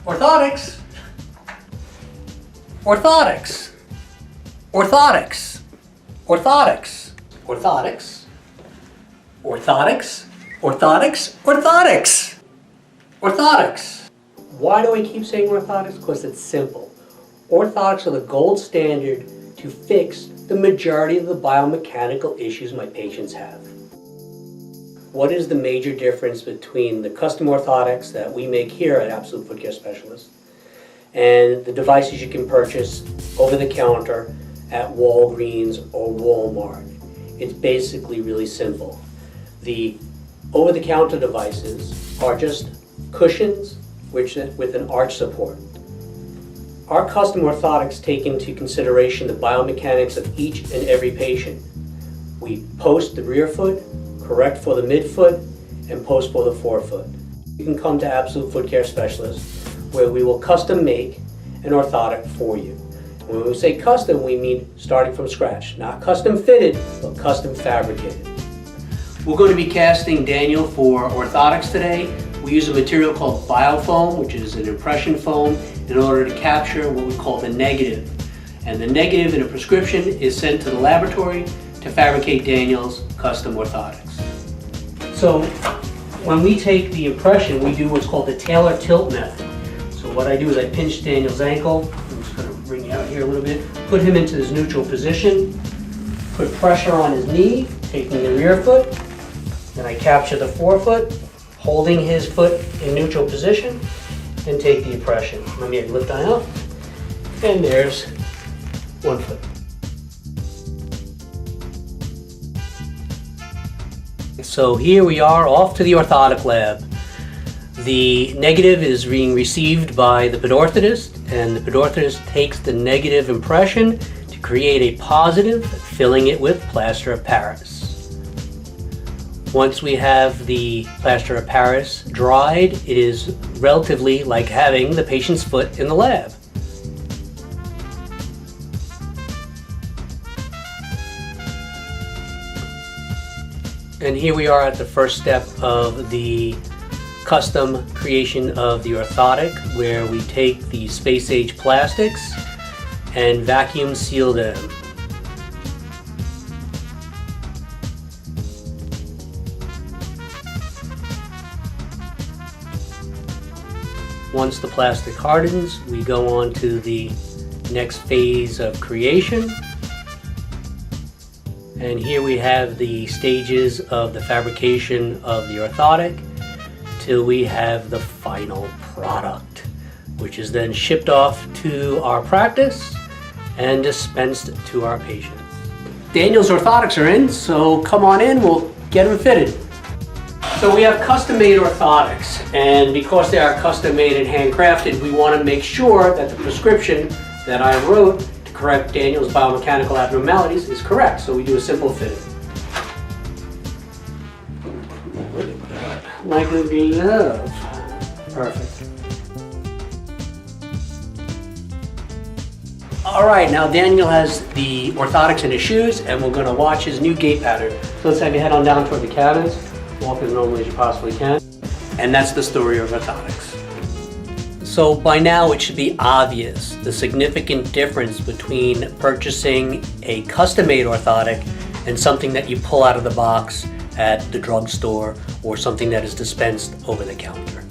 Orthotics. Orthotics. Orthotics. Orthotics. Orthotics. Orthotics. Orthotics. Orthotics. Orthotics. Why do I keep saying orthotics? Because it's simple. Orthotics are the gold standard to fix the majority of the biomechanical issues my patients have. What is the major difference between the custom orthotics that we make here at Absolute Foot Care Specialists and the devices you can purchase over the counter at Walgreens or Walmart? It's basically really simple. The over-the-counter devices are just cushions with an arch support. Our custom orthotics take into consideration the biomechanics of each and every patient. We post the rear foot, correct for the midfoot, and post for the forefoot. You can come to Absolute Foot Care Specialists where we will custom make an orthotic for you. When we say custom, we mean starting from scratch. Not custom fitted, but custom fabricated. We're going to be casting Daniel for orthotics today. We use a material called biofoam, which is an impression foam, in order to capture what we call the negative. And the negative in a prescription is sent to the laboratory to fabricate Daniel's custom orthotics. So when we take the impression, we do what's called the Taylor tilt method. So what I do is I pinch Daniel's ankle. I'm just going to bring you out here a little bit. Put him into his neutral position. Put pressure on his knee, taking the rear foot. Then I capture the forefoot, holding his foot in neutral position, and take the impression. Let me lift that up. And there's one foot. So here we are off to the orthotic lab. The negative is being received by the pedorthotist, and the pedorthotist takes the negative impression to create a positive, filling it with plaster of Paris. Once we have the plaster of Paris dried, it is relatively like having the patient's foot in the lab. And here we are at the first step of the custom creation of the orthotic, where we take the space-age plastics and vacuum seal them. Once the plastic hardens, we go on to the next phase of creation. And here we have the stages of the fabrication of the orthotic till we have the final product, which is then shipped off to our practice and dispensed to our patients. Daniel's orthotics are in, so come on in, we'll get them fitted. So we have custom-made orthotics, and because they are custom-made and handcrafted, we want to make sure that the prescription that I wrote to correct Daniel's biomechanical abnormalities is correct. So we do a simple fitting. Like a glove. Perfect. All right, now Daniel has the orthotics in his shoes, and we're going to watch his new gait pattern. So let's have you head on down toward the cabins. Walk as normally as you possibly can. And that's the story of orthotics. So by now it should be obvious the significant difference between purchasing a custom-made orthotic and something that you pull out of the box at the drugstore or something that is dispensed over the counter.